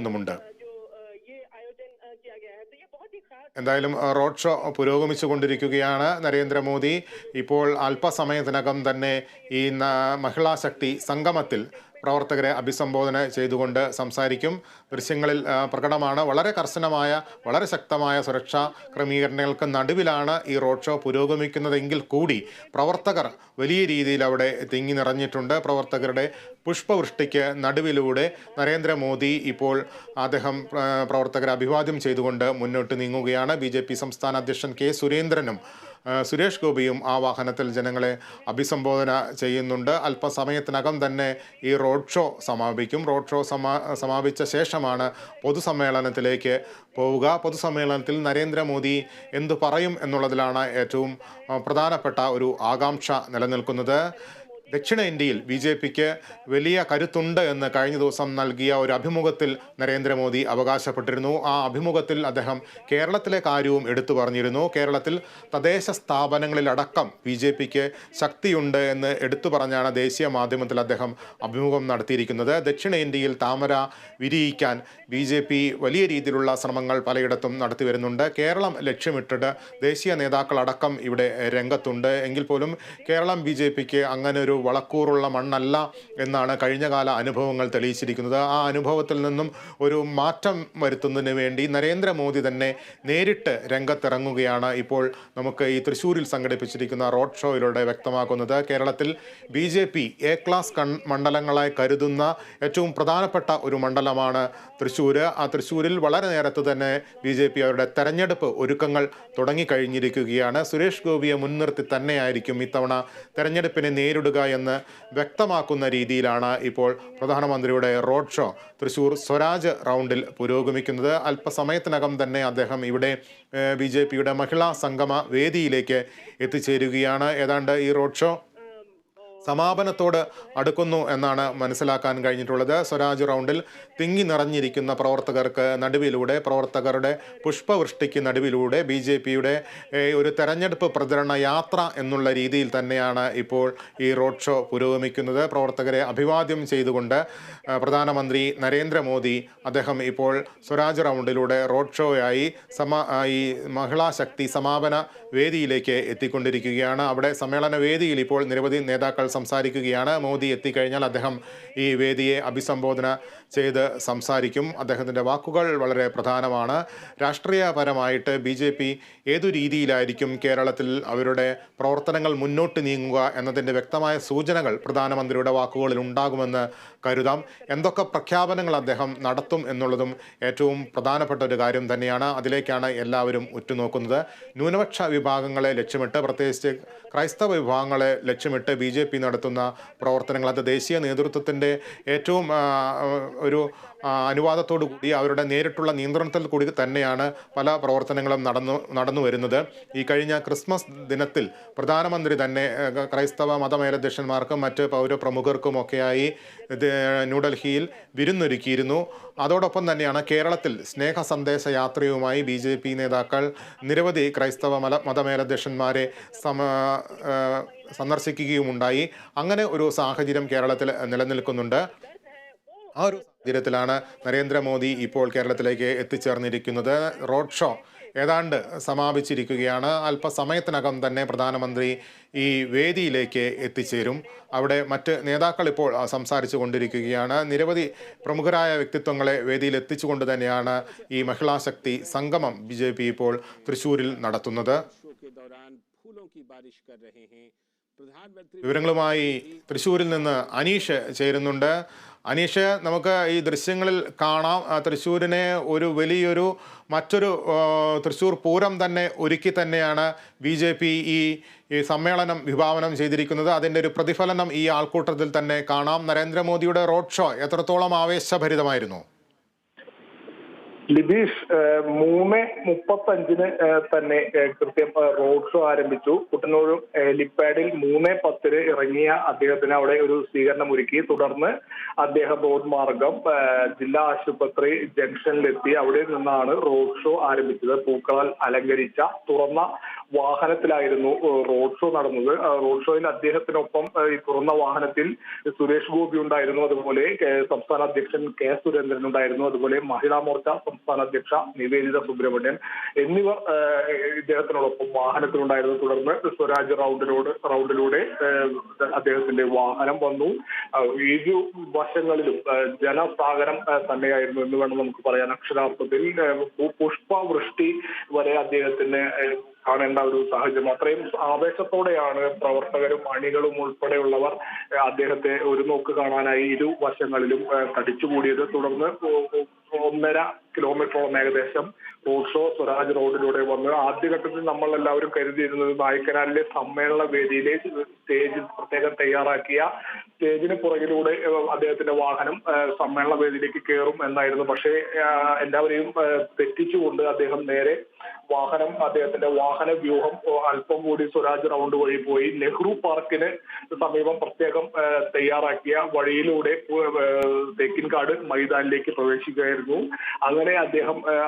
ുമുണ്ട്. എന്തായാലും road show പുരോഗമിച്ചുകൊണ്ടിരിക്കുകയാണ്. Narendra Modi ഇപ്പോൾ അല്പസമയത്തിനകം തന്നെ ഈ മഹിളാ ശക്തി സംഗമത്തിൽ പ്രവർത്തകരെ അഭിസംബോധന ചെയ്തുകൊണ്ട് സംസാരിക്കും. ദൃശ്യങ്ങളിൽ പ്രകടമാണ്. വളരെ കർശനമായ, വളരെ ശക്തമായ സുരക്ഷാ ക്രമീകരണങ്ങൾക്ക് നടുവിലാണ് ഈ റോഡ് ഷോ പുരോഗമിക്കുന്നതെങ്കിൽ കൂടി പ്രവർത്തകർ വലിയ രീതിയിൽ അവിടെ തിങ്ങി നിറഞ്ഞിട്ടുണ്ട്. പ്രവർത്തകരുടെ പുഷ്പവൃഷ്ടിക്ക് നടുവിലൂടെ നരേന്ദ്രമോദി ഇപ്പോൾ അദ്ദേഹം പ്രവർത്തകരെ അഭിവാദ്യം ചെയ്തുകൊണ്ട് മുന്നോട്ട് നീങ്ങുകയാണ്. BJP സംസ്ഥാന അധ്യക്ഷൻ K. സുരേന്ദ്രനും സുരേഷ് ഗോപിയും ആ വാഹനത്തിൽ ജനങ്ങളെ അഭിസംബോധന ചെയ്യുന്നുണ്ട്. അല്പസമയത്തിനകം തന്നെ ഈ റോഡ് ഷോ സമാപിക്കും. റോഡ് ഷോ സമാപിച്ച ശേഷമാണ് പൊതുസമ്മേളനത്തിലേക്ക് പോവുക. പൊതുസമ്മേളനത്തിൽ നരേന്ദ്രമോദി എന്തു പറയും എന്നുള്ളതിലാണ് ഏറ്റവും പ്രധാനപ്പെട്ട ഒരു ആകാംക്ഷ നിലനിൽക്കുന്നത്. ദക്ഷിണേന്ത്യയിൽ BJPക്ക് വലിയ കരുത്തുണ്ട് എന്ന് കഴിഞ്ഞ ദിവസം നൽകിയ ഒരു അഭിമുഖത്തിൽ നരേന്ദ്രമോദി അവകാശപ്പെട്ടിരുന്നു. ആ അഭിമുഖത്തിൽ അദ്ദേഹം കേരളത്തിലെ കാര്യവും എടുത്തു പറഞ്ഞിരുന്നു. കേരളത്തിൽ തദ്ദേശ സ്ഥാപനങ്ങളിലടക്കം BJPക്ക് ശക്തിയുണ്ട് എന്ന് എടുത്തു പറഞ്ഞാണ് ദേശീയ മാധ്യമത്തിൽ അദ്ദേഹം അഭിമുഖം നടത്തിയിരിക്കുന്നത്. ദക്ഷിണേന്ത്യയിൽ താമര വിരിയിക്കാൻ BJP വലിയ രീതിയിലുള്ള ശ്രമങ്ങൾ പലയിടത്തും നടത്തി വരുന്നുണ്ട്. കേരളം ലക്ഷ്യമിട്ടിട്ട് ദേശീയ നേതാക്കളടക്കം ഇവിടെ രംഗത്തുണ്ട്. എങ്കിൽ പോലും കേരളം BJPക്ക് അങ്ങനെ ഒരു വളക്കൂറുള്ള മണ്ണല്ല എന്നാണ് കഴിഞ്ഞകാല അനുഭവങ്ങൾ തെളിയിച്ചിരിക്കുന്നത്. ആ അനുഭവത്തിൽ നിന്നും ഒരു മാറ്റം വരുത്തുന്നതിന് വേണ്ടി നരേന്ദ്രമോദി തന്നെ നേരിട്ട് രംഗത്തിറങ്ങുകയാണ് ഇപ്പോൾ നമുക്ക് ഈ തൃശ്ശൂരിൽ സംഘടിപ്പിച്ചിരിക്കുന്ന റോഡ് ഷോയിലൂടെ വ്യക്തമാക്കുന്നത്. കേരളത്തിൽ BJP A ക്ലാസ് മണ്ഡലങ്ങളായി കരുതുന്ന ഏറ്റവും പ്രധാനപ്പെട്ട ഒരു മണ്ഡലമാണ് തൃശ്ശൂർ. ആ തൃശ്ശൂരിൽ വളരെ നേരത്തെ തന്നെ BJP അവരുടെ തെരഞ്ഞെടുപ്പ് ഒരുക്കങ്ങൾ തുടങ്ങിക്കഴിഞ്ഞിരിക്കുകയാണ്. സുരേഷ് ഗോപിയെ മുൻനിർത്തി തന്നെയായിരിക്കും ഇത്തവണ തെരഞ്ഞെടുപ്പിനെ നേരിടുക എന്ന് വ്യക്തമാക്കുന്ന രീതിയിലാണ് ഇപ്പോൾ പ്രധാനമന്ത്രിയുടെ റോഡ് ഷോ തൃശ്ശൂർ സ്വരാജ് റൗണ്ടിൽ പുരോഗമിക്കുന്നത്. അല്പസമയത്തിനകം തന്നെ അദ്ദേഹം ഇവിടെ BJPയുടെ മഹിളാ സംഗമ വേദിയിലേക്ക് എത്തിച്ചേരുകയാണ്. ഏതാണ്ട് ഈ റോഡ് ഷോ സമാപനത്തോട് അടുക്കുന്നു എന്നാണ് മനസ്സിലാക്കാൻ കഴിഞ്ഞിട്ടുള്ളത്. സ്വരാജ് റൗണ്ടിൽ തിങ്ങി നിറഞ്ഞിരിക്കുന്ന പ്രവർത്തകർക്ക് നടുവിലൂടെ, പ്രവർത്തകരുടെ പുഷ്പവൃഷ്ടിക്ക് നടുവിലൂടെ BJPയുടെ ഒരു തെരഞ്ഞെടുപ്പ് പ്രചരണ യാത്ര എന്നുള്ള രീതിയിൽ തന്നെയാണ് ഇപ്പോൾ ഈ റോഡ് ഷോ പുരോഗമിക്കുന്നത്. പ്രവർത്തകരെ അഭിവാദ്യം ചെയ്തുകൊണ്ട് പ്രധാനമന്ത്രി നരേന്ദ്രമോദി അദ്ദേഹം ഇപ്പോൾ സ്വരാജ് റൗണ്ടിലൂടെ റോഡ് ഷോയായി ഈ മഹിളാ ശക്തി സമാപന വേദിയിലേക്ക് എത്തിക്കൊണ്ടിരിക്കുകയാണ്. അവിടെ സമ്മേളന വേദിയിൽ ഇപ്പോൾ നിരവധി നേതാക്കൾ സംസാരിക്കുകയാണ്. മോദി എത്തിക്കഴിഞ്ഞാൽ അദ്ദേഹം ഈ വേദിയെ അഭിസംബോധന ചെയ്ത് സംസാരിക്കും. അദ്ദേഹത്തിൻ്റെ വാക്കുകൾ വളരെ പ്രധാനമാണ്. രാഷ്ട്രീയപരമായിട്ട് BJP ഏതു രീതിയിലായിരിക്കും കേരളത്തിൽ അവരുടെ പ്രവർത്തനങ്ങൾ മുന്നോട്ട് നീങ്ങുക എന്നതിൻ്റെ വ്യക്തമായ സൂചനകൾ പ്രധാനമന്ത്രിയുടെ വാക്കുകളിൽ ഉണ്ടാകുമെന്ന് കരുതാം. എന്തൊക്കെ പ്രഖ്യാപനങ്ങൾ അദ്ദേഹം നടത്തും എന്നുള്ളതും ഏറ്റവും പ്രധാനപ്പെട്ട ഒരു കാര്യം തന്നെയാണ്. അതിലേക്കാണ് എല്ലാവരും ഉറ്റുനോക്കുന്നത്. ന്യൂനപക്ഷ വിഭാഗങ്ങളെ ലക്ഷ്യമിട്ട്, പ്രത്യേകിച്ച് ക്രൈസ്തവ വിഭാഗങ്ങളെ ലക്ഷ്യമിട്ട് BJP നടത്തുന്ന പ്രവർത്തനങ്ങൾ അത് ദേശീയ നേതൃത്വത്തിൻ്റെ ഏറ്റവും ഒരു അനുവാദത്തോടു കൂടി, അവരുടെ നേരിട്ടുള്ള നിയന്ത്രണത്തിൽ കൂടി തന്നെയാണ് പല പ്രവർത്തനങ്ങളും നടന്നു വരുന്നത്. ഈ കഴിഞ്ഞ ക്രിസ്മസ് ദിനത്തിൽ പ്രധാനമന്ത്രി തന്നെ ക്രൈസ്തവ മതമേലധ്യക്ഷന്മാർക്കും മറ്റ് പൗരപ്രമുഖർക്കുമൊക്കെയായി ന്യൂഡൽഹിയിൽ വിരുന്നൊരുക്കിയിരുന്നു. അതോടൊപ്പം തന്നെയാണ് കേരളത്തിൽ സ്നേഹ സന്ദേശ യാത്രയുമായി BJP നേതാക്കൾ നിരവധി ക്രൈസ്തവ മതമേലധ്യക്ഷന്മാരെ സന്ദർശിക്കുകയുമുണ്ടായി. അങ്ങനെ ഒരു സാഹചര്യം കേരളത്തിൽ നിലനിൽക്കുന്നുണ്ട്. ആ ഒരു സാഹചര്യത്തിലാണ് നരേന്ദ്രമോദി ഇപ്പോൾ കേരളത്തിലേക്ക് എത്തിച്ചേർന്നിരിക്കുന്നത്. റോഡ് ഷോ ഏതാണ്ട് സമാപിച്ചിരിക്കുകയാണ്. അല്പസമയത്തിനകം തന്നെ പ്രധാനമന്ത്രി ഈ വേദിയിലേക്ക് എത്തിച്ചേരും. അവിടെ മറ്റ് നേതാക്കൾ ഇപ്പോൾ സംസാരിച്ചു കൊണ്ടിരിക്കുകയാണ്. നിരവധി പ്രമുഖരായ വ്യക്തിത്വങ്ങളെ വേദിയിൽ എത്തിച്ചുകൊണ്ട് തന്നെയാണ് ഈ മഹിളാ ശക്തി സംഗമം BJP ഇപ്പോൾ തൃശ്ശൂരിൽ നടത്തുന്നത്. വിവരങ്ങളുമായി തൃശ്ശൂരിൽ നിന്ന് അനീഷ് ചേരുന്നുണ്ട്. അനീഷ്, നമുക്ക് ഈ ദൃശ്യങ്ങളിൽ കാണാം തൃശ്ശൂരിനെ ഒരു വലിയൊരു മറ്റൊരു തൃശ്ശൂർ പൂരം തന്നെ ഒരുക്കി തന്നെയാണ് BJP ഈ സമ്മേളനം വിഭാവനം ചെയ്തിരിക്കുന്നത്. അതിൻ്റെ ഒരു പ്രതിഫലനം ഈ ആൾക്കൂട്ടത്തിൽ തന്നെ കാണാം. നരേന്ദ്രമോദിയുടെ റോഡ് ഷോ എത്രത്തോളം ആവേശഭരിതമായിരുന്നു? ലിബീഷ് 3:35 തന്നെ കൃത്യം റോഡ് ഷോ ആരംഭിച്ചു. കുട്ടന്നൂർ ഹെലിപ്പാഡിൽ 3:10 ഇറങ്ങിയ അദ്ദേഹത്തിന് അവിടെ ഒരു സ്വീകരണം ഒരുക്കി. തുടർന്ന് അദ്ദേഹം റോഡ് മാർഗം ജില്ലാ ആശുപത്രി ജംഗ്ഷനിലെത്തി. അവിടെ നിന്നാണ് റോഡ് ഷോ ആരംഭിച്ചത്. പൂക്കളാൽ അലങ്കരിച്ച തുറന്ന വാഹനത്തിലായിരുന്നു റോഡ് ഷോ നടന്നത്. റോഡ് ഷോയിൽ അദ്ദേഹത്തിനൊപ്പം ഈ തുറന്ന വാഹനത്തിൽ സുരേഷ് ഗോപി ഉണ്ടായിരുന്നു, അതുപോലെ സംസ്ഥാന അധ്യക്ഷൻ കെ സുരേന്ദ്രൻ ഉണ്ടായിരുന്നു, അതുപോലെ മഹിളാ മോർച്ച സംസ്ഥാന അധ്യക്ഷ നിവേദിത സുബ്രഹ്മണ്യൻ എന്നിവർ ഇദ്ദേഹത്തിനോടൊപ്പം വാഹനത്തിലുണ്ടായിരുന്നു. തുടർന്ന് സ്വരാജ് റൗണ്ടിലൂടെ അദ്ദേഹത്തിന്റെ വാഹനം വന്നു. ഇരു വശങ്ങളിലും ജനസാഗരം തന്നെയായിരുന്നു എന്ന് വേണം നമുക്ക് പറയാൻ. അക്ഷരാർത്ഥത്തിൽ പുഷ്പവൃഷ്ടി വരെ അദ്ദേഹത്തിന് കാണേണ്ട ഒരു സാഹചര്യം. അത്രയും ആവേശത്തോടെയാണ് പ്രവർത്തകരും അണികളും ഉൾപ്പെടെയുള്ളവർ അദ്ദേഹത്തെ ഒരു നോക്ക് കാണാനായി ഇരുവശങ്ങളിലും തടിച്ചുകൂടിയത്. തുടർന്ന് 1.5 കിലോമീറ്ററോളം ഏകദേശം റോഡ് ഷോ സ്വരാജ് റോഡിലൂടെ വന്ന് ആദ്യഘട്ടത്തിൽ നമ്മൾ എല്ലാവരും കരുതിയിരുന്നത് നായ്ക്കനാലിലെ സമ്മേളന വേദിയിലെ സ്റ്റേജ് പ്രത്യേകം തയ്യാറാക്കിയ സ്റ്റേജിന് പുറകിലൂടെ അദ്ദേഹത്തിന്റെ വാഹനം സമ്മേളന വേദിയിലേക്ക് കയറും എന്നായിരുന്നു. പക്ഷേ എല്ലാവരെയും തെറ്റിച്ചുകൊണ്ട് അദ്ദേഹം നേരെ അദ്ദേഹത്തിന്റെ വാഹന വ്യൂഹം അല്പം കൂടി സ്വരാജ് റൗണ്ട് വഴി പോയി നെഹ്റു പാർക്കിന് സമീപം പ്രത്യേകം തയ്യാറാക്കിയ വഴിയിലൂടെ തേക്കിൻകാട് മൈതാനിലേക്ക് പ്രവേശിക്കുകയായിരുന്നു. അങ്ങനെ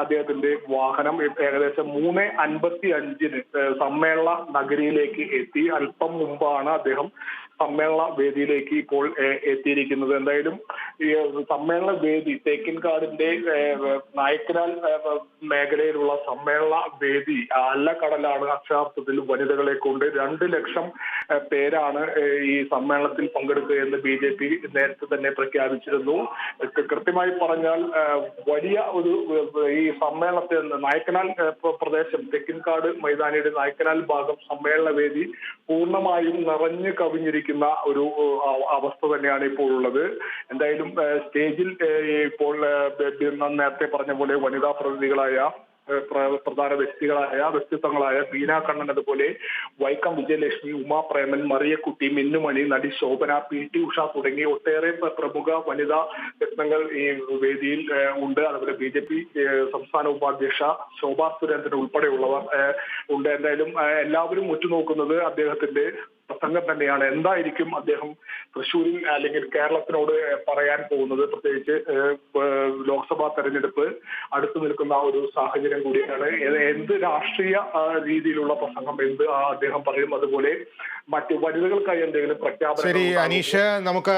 അദ്ദേഹത്തിന്റെ വാഹനം ഏകദേശം 3:55 സമ്മേളന നഗരിയിലേക്ക് എത്തി. അല്പം മുമ്പാണ് അദ്ദേഹം സമ്മേളന വേദിയിലേക്ക് ഇപ്പോൾ എത്തിയിരിക്കുന്നത്. എന്തായാലും ഈ സമ്മേളന വേദി തേക്കിൻകാടിന്റെ നായ്ക്കനാൽ മേഖലയിലുള്ള സമ്മേളന വേദി അല്ലക്കടലാണ്. അക്ഷരാർത്ഥത്തിൽ വനിതകളെ കൊണ്ട് 2 ലക്ഷം പേരാണ് ഈ സമ്മേളനത്തിൽ പങ്കെടുക്കുക എന്ന് BJP നേരത്തെ തന്നെ പ്രഖ്യാപിച്ചിരുന്നു. കൃത്യമായി പറഞ്ഞാൽ വലിയ ഒരു ഈ സമ്മേളനത്തിൽ നായ്ക്കനാൽ പ്രദേശം തെക്കിൻകാട് മൈതാനിയുടെ നായ്ക്കനാൽ ഭാഗം സമ്മേളന വേദി പൂർണ്ണമായും നിറഞ്ഞു കവിഞ്ഞിരിക്കുന്ന ഒരു അവസ്ഥ തന്നെയാണ് ഇപ്പോൾ ഉള്ളത്. എന്തായാലും സ്റ്റേജിൽ ഇപ്പോൾ നേരത്തെ പറഞ്ഞ പോലെ വനിതാ പ്രതിനിധികളായ പ്രധാന വ്യക്തിത്വങ്ങളായ ബീന കണ്ണൻ, അതുപോലെ വൈക്കം വിജയലക്ഷ്മി, ഉമാ പ്രേമൻ, മറിയക്കുട്ടി, മിന്നുമണി, നടി ശോഭന, PT ഉഷ തുടങ്ങി ഒട്ടേറെ പ്രമുഖ വനിതാ രത്നങ്ങൾ ഈ വേദിയിൽ ഉണ്ട്. അതുപോലെ BJP സംസ്ഥാന ഉപാധ്യക്ഷ ശോഭാ സുരേന്ദ്രൻ ഉൾപ്പെടെയുള്ളവർ ഉണ്ട്. എന്തായാലും എല്ലാവരും ഉറ്റുനോക്കുന്നത് അദ്ദേഹത്തിന്റെ പ്രസംഗം തന്നെയാണ്. എന്തായിരിക്കും അദ്ദേഹം തൃശ്ശൂരിൽ അല്ലെങ്കിൽ കേരളത്തിനോട് പറയാൻ പോകുന്നത്? പ്രത്യേകിച്ച് ലോക്സഭാ തെരഞ്ഞെടുപ്പ് അടുത്തു നിൽക്കുന്ന ഒരു സാഹചര്യം കൂടിയാണ്. എന്ത് രാഷ്ട്രീയ രീതിയിലുള്ള പ്രസംഗം അദ്ദേഹം പറയും? അതുപോലെ മറ്റു വനിതകൾക്കായി എന്തെങ്കിലും പ്രഖ്യാപനം? ശരി അനീഷ്, നമുക്ക്